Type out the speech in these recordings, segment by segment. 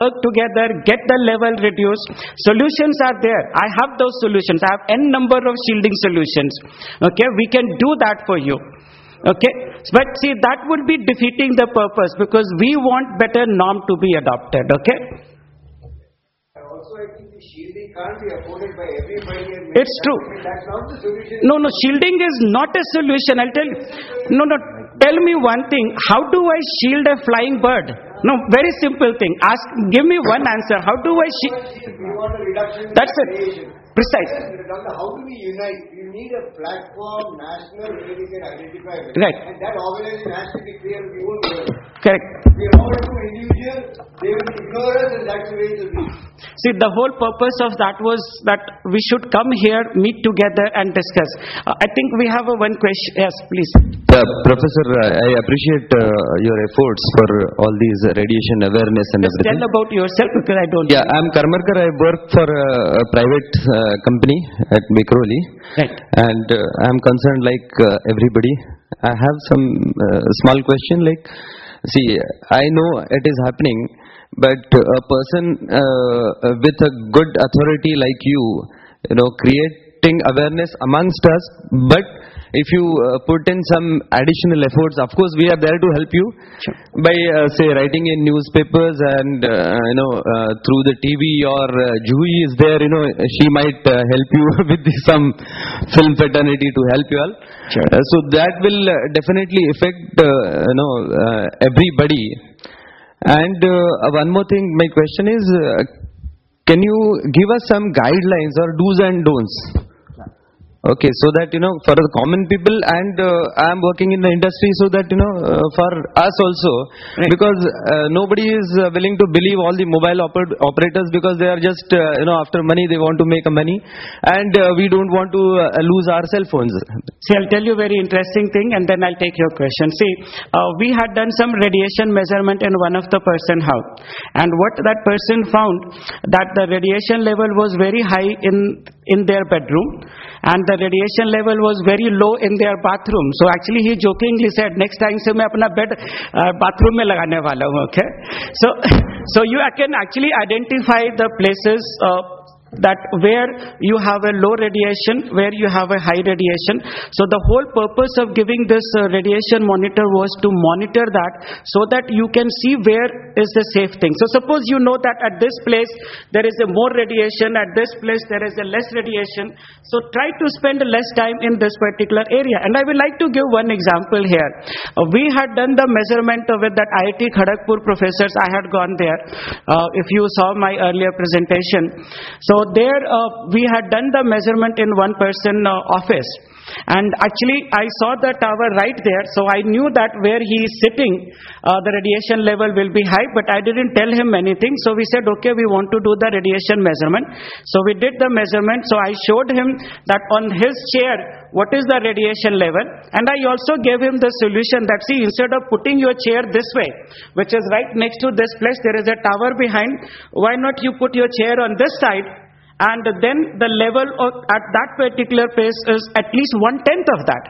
work together, get the level reduced. Solutions are there. I have those solutions. I have n number of shielding solutions. Okay, we can do that for you. Okay, but see, that would be defeating the purpose, because we want better norm to be adopted. Okay. Also, I think the shielding can't be afforded by everybody. It's true. That's not the solution. No, shielding is not a solution. I'll tell you. No. Tell me one thing. How do I shield a flying bird? No, very simple thing. Give me one answer. How do I shield? We want a reduction in That's it. variation. Precise. How do we unite? You need a platform, national, where we can identify it. Right. And that organization has to be clear with the whole world. Correct. We are all too individual. They will ignore us, and that's the way it will be. See, the whole purpose of that was that we should come here, meet together and discuss. I think we have one question. Yes, please. Professor, I appreciate your efforts for all these radiation awareness and Just everything. tell about yourself, because I don't. Yeah, I'm Karmarkar. I work for a private company at Vikhroli. Right. And I'm concerned like everybody. I have some small question like, see, I know it is happening, but a person with a good authority like you know, creating awareness amongst us, but if you put in some additional efforts, of course we are there to help you. Sure. By say writing in newspapers and you know, through the TV, or Juhi is there, you know, she might help you with some film fraternity to help you all. Sure. So that will definitely affect you know, everybody. And one more thing, my question is, can you give us some guidelines or do's and don'ts? Okay, so that, you know, for the common people, and I am working in the industry, so that, you know, for us also, right. Because nobody is willing to believe all the mobile operators, because they are just, you know, after money, they want to make a money, and we don't want to lose our cell phones. See, I'll tell you a very interesting thing, and then I'll take your question. See, we had done some radiation measurement in one of the person house, and what that person found, that the radiation level was very high in their bedroom, and the radiation level was very low in their bathroom. So actually he jokingly said, next time se main apna bed bathroom mein lagane wala hu. Okay, so you can actually identify the places that where you have a low radiation, where you have a high radiation. So the whole purpose of giving this radiation monitor was to monitor that, so that you can see where is the safe thing. So suppose you know that at this place there is a more radiation, at this place there is a less radiation. So try to spend less time in this particular area. And I would like to give one example here. We had done the measurement with that IIT Kharagpur professors. I had gone there. If you saw my earlier presentation. So there we had done the measurement in one person office, and actually I saw the tower right there, so I knew that where he is sitting the radiation level will be high, but I didn't tell him anything. So we said, okay, we want to do the radiation measurement. So we did the measurement. So I showed him that on his chair what is the radiation level, and I also gave him the solution that, see, instead of putting your chair this way, which is right next to this place, there is a tower behind, why not you put your chair on this side, and then the level at that particular place is at least 1/10 of that.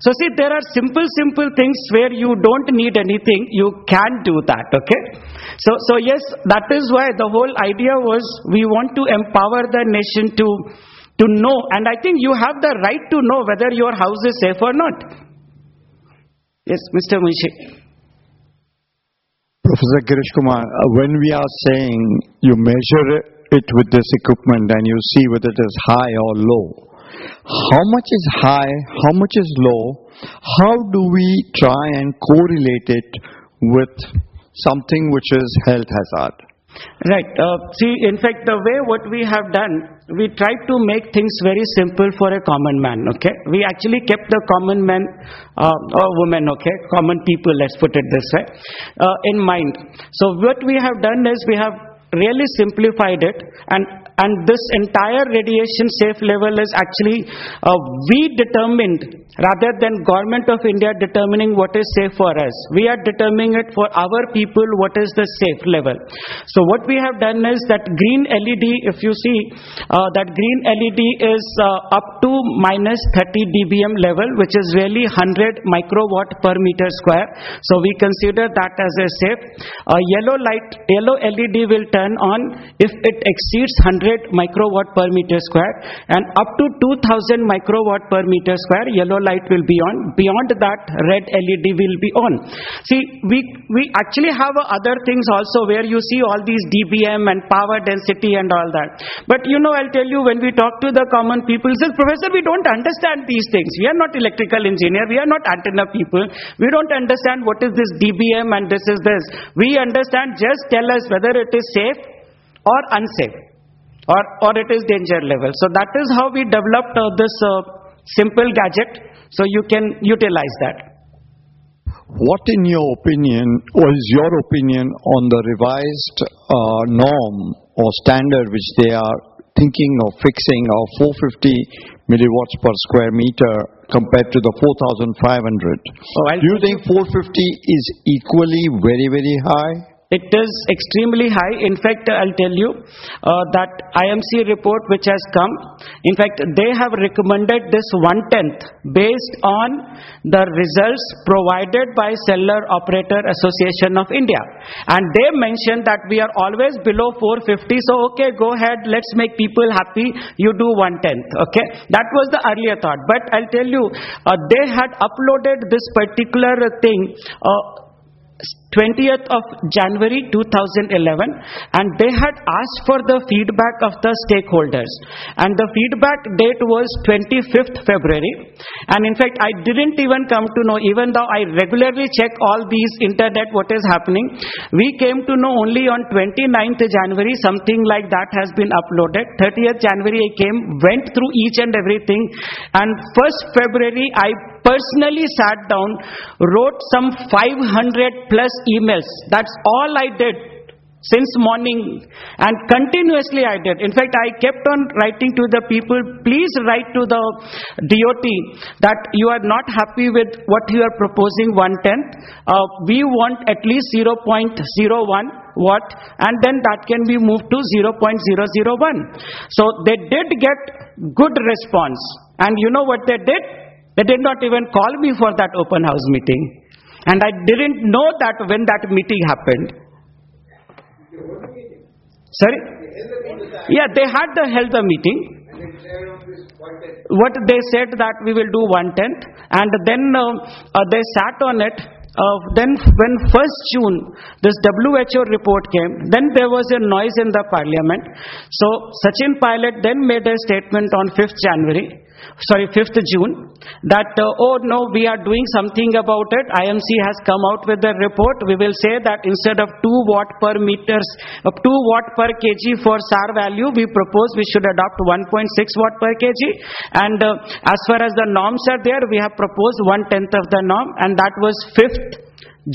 So see, there are simple things where you don't need anything, you can do that. Okay, so yes, that is why the whole idea was we want to empower the nation to know, and I think you have the right to know whether your house is safe or not. Yes, Mr. Munshi. Professor Girish Kumar, when we are saying you measure it with this equipment and you see whether it is high or low, how much is high, how much is low, how do we try and correlate it with something which is health hazard? Right. See, in fact, the way what we have done, we tried to make things very simple for a common man. Okay, we actually kept the common man or woman, okay, common people, let's put it this way, in mind. So what we have done is we have really simplified it, and this entire radiation safe level is actually we determined rather than Government of India determining what is safe for us. We are determining it for our people, what is the safe level. So what we have done is that green LED, if you see, that green LED is up to minus 30 dBm level, which is really 100 microwatt per meter square. So we consider that as a safe. Yellow LED will turn on if it exceeds 100 microwatt per meter square, and up to 2000 microwatt per meter square, yellow light will be on. Beyond that, red LED will be on. See, we actually have other things also where you see all these dBm and power density and all that. But I'll tell you, when we talk to the common people, says, Professor, we don't understand these things. We are not electrical engineer. We are not antenna people. We don't understand what is this dBm and this is this. We understand, just tell us whether it is safe or unsafe, or it is danger level. So that is how we developed this simple gadget, so you can utilize that. What, in your opinion, or is your opinion on the revised norm or standard which they are thinking of fixing of 450 milliwatts per square meter compared to the 4,500? Do you think 450 is equally very, very high? It is extremely high. In fact, I'll tell you that IMC report which has come, in fact, they have recommended this 1/10 based on the results provided by Cellular Operator Association of India. And they mentioned that we are always below 450. So, okay, go ahead, let's make people happy. You do 1/10. Okay, that was the earlier thought. But I'll tell you, they had uploaded this particular thing 20th of January 2011, and they had asked for the feedback of the stakeholders, and the feedback date was 25th February. And in fact, I didn't even come to know, even though I regularly check all these internet what is happening, we came to know only on 29th January something like that has been uploaded. 30th January I came, went through each and everything, and 1st February I personally sat down, wrote some 500 plus emails. That's all I did since morning, and continuously I did. In fact, I kept on writing to the people, please write to the DOT that you are not happy with what you are proposing 1/10. We want at least 0.01 watt, and then that can be moved to 0.001. So they did get good response, and you know what they did? They did not even call me for that open house meeting. And I didn't know that when that meeting happened. Sorry? Yeah, they had held the meeting. What they said that we will do 1/10, and then they sat on it. Then when 1st June this WHO report came, then there was a noise in the parliament. So Sachin Pilot then made a statement on 5th June that oh no, we are doing something about it. IMC has come out with the report. We will say that instead of 2 watt per kg for SAR value, we propose we should adopt 1.6 watt per kg. And as far as the norms are there, we have proposed 1/10 of the norm, and that was 5th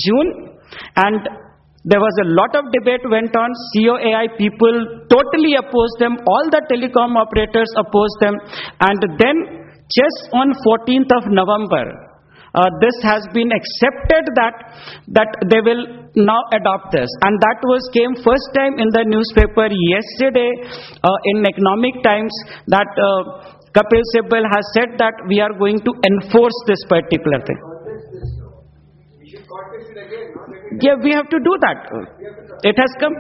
June. And there was a lot of debate went on. COAI people totally opposed them. All the telecom operators opposed them. And then just on 14th of November, this has been accepted that they will now adopt this. And that came first time in the newspaper yesterday in Economic Times that Kapil Sibal has said that we are going to enforce this particular thing. Yeah, we have to do that. It has come.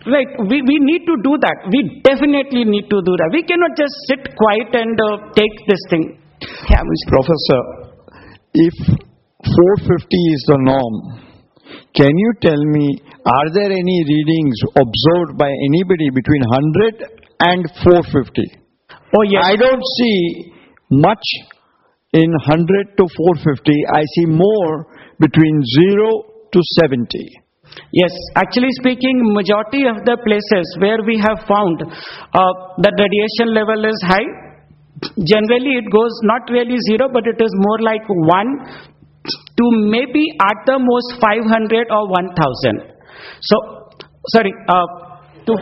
Right, we need to do that. We definitely need to do that. We cannot just sit quiet and take this thing. Yeah, Professor, if 450 is the norm, can you tell me, are there any readings observed by anybody between 100 and 450? Oh, yes. I don't see much in 100 to 450. I see more between 0 to 70. Yes, actually speaking, majority of the places where we have found that radiation level is high, generally it goes not really 0, but it is more like 1 to maybe at the most 500 or 1000. So, sorry, to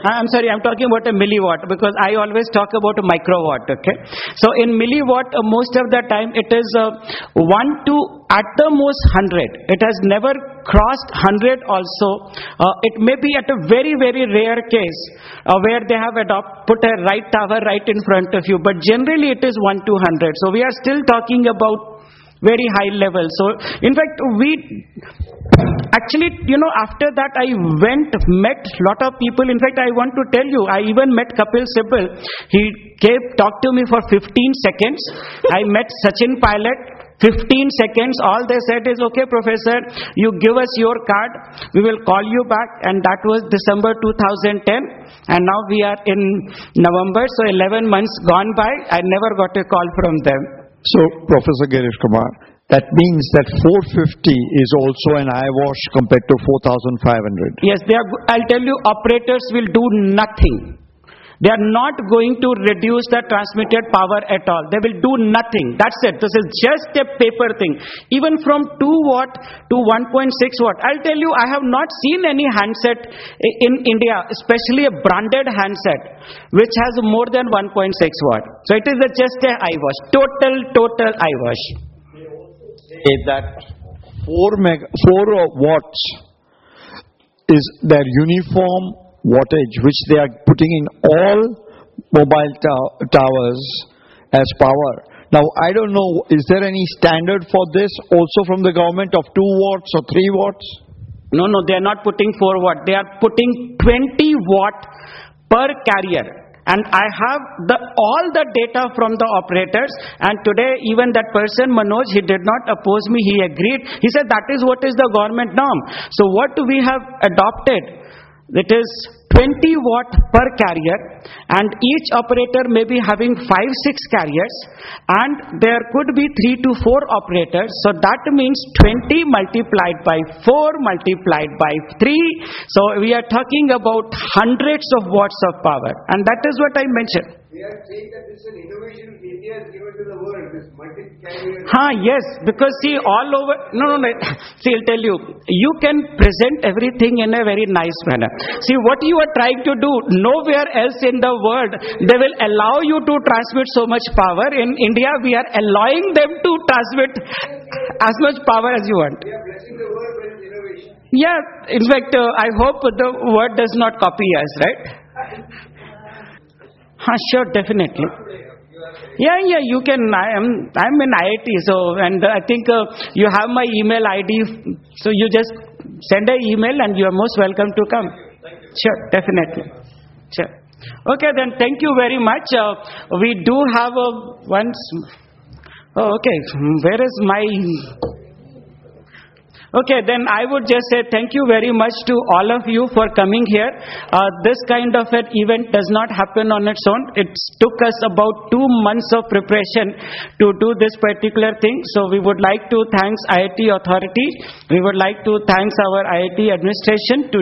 I'm sorry, I'm talking about a milliwatt because I always talk about a microwatt, okay? So in milliwatt, most of the time it is 1 to at the most 100. It has never crossed 100 also. It may be at a very, very rare case where they have put a right tower right in front of you, but generally it is 1 to 100. So we are still talking about very high level. So in fact, actually, after that I met lot of people. In fact, I want to tell you, I even met Kapil Sibal. He talked to me for 15 seconds. I met Sachin Pilot, 15 seconds. All they said is, okay, professor, you give us your card, we will call you back. And that was December 2010. And now we are in November, so 11 months gone by. I never got a call from them. So, Professor Girish Kumar, that means that 450 is also an eyewash compared to 4,500. Yes, I'll tell you, operators will do nothing. They are not going to reduce the transmitted power at all. They will do nothing. That's it. This is just a paper thing. Even from 2 watt to 1.6 watt. I'll tell you, I have not seen any handset in India, especially a branded handset, which has more than 1.6 watt. So it is just a eyewash. Total eyewash. That 4 watts is their uniform wattage which they are putting in all mobile towers as power. Now, I don't know, is there any standard for this also from the government of 2 watts or 3 watts? No, they are not putting 4 watt. They are putting 20 watt per carrier. And I have all the data from the operators, and today even that person, Manoj, he did not oppose me, he agreed. He said that is what is the government norm. So what we have adopted, it is 20 watt per carrier, and each operator may be having 5-6 carriers, and there could be 3 to 4 operators. So that means 20 multiplied by 4 multiplied by 3. So we are talking about hundreds of watts of power, and that is what I mentioned. We are saying that this is an innovation India has given to the world, this multi-carrier. Yes, because see, all over, no, see, I'll tell you, you can present everything in a very nice manner. See, what you are trying to do, nowhere else in the world, they will allow you to transmit so much power. In India, we are allowing them to transmit as much power as you want. We are blessing the world with innovation. Yeah, in fact, I hope the world does not copy us, right? Sure, definitely. Yeah, you can. I'm in IIT, so, and I think you have my email ID, so you just send an email and you are most welcome to come. Sure, definitely. Sure. Okay, then thank you very much. We do have okay, where is my... Okay, then I would just say thank you very much to all of you for coming here. This kind of an event does not happen on its own. It took us about 2 months of preparation to do this particular thing. So we would like to thank IIT authority. We would like to thank our IIT administration to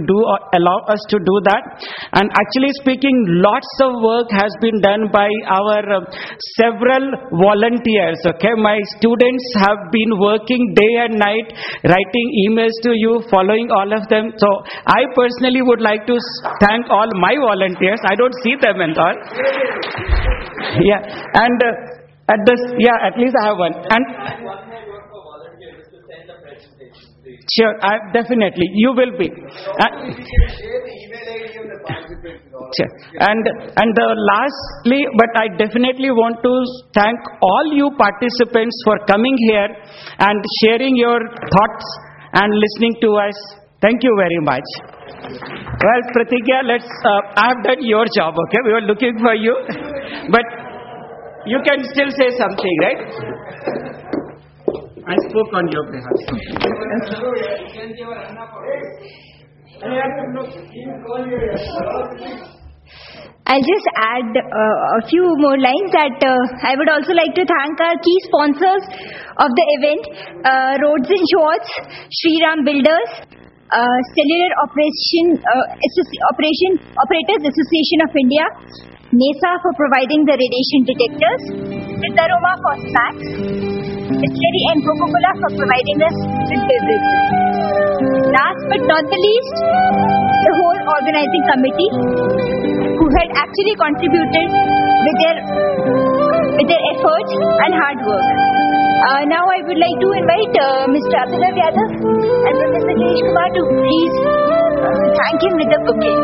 allow us to do that. And actually speaking, lots of work has been done by our several volunteers. Okay, my students have been working day and night, writing emails to you, following all of them. So I personally would like to thank all my volunteers. I don't see them and all. Yeah, and at least I have one. And one more word for volunteers to send the presentation, please. Sure, definitely you will be. Share the email ID of the participants. Sure. And lastly, but I definitely want to thank all you participants for coming here and sharing your thoughts and listening to us. Thank you very much. Well, Pratigya, I have done your job, okay? We were looking for you. But you can still say something, right? I spoke on your behalf. I'll just add a few more lines that I would also like to thank our key sponsors of the event, Roads and Shorts, Shriram Builders, Cellular Operators Association of India, NESA for providing the radiation detectors, Ritaroma for snacks, Distillery and Coca-Cola for providing us with beverages. Last but not the least, the the whole organizing committee who had actually contributed with their efforts and hard work. Now I would like to invite Mr. Abhinav Yadav and Professor Jayesh Kumar to please thank him with the bouquet.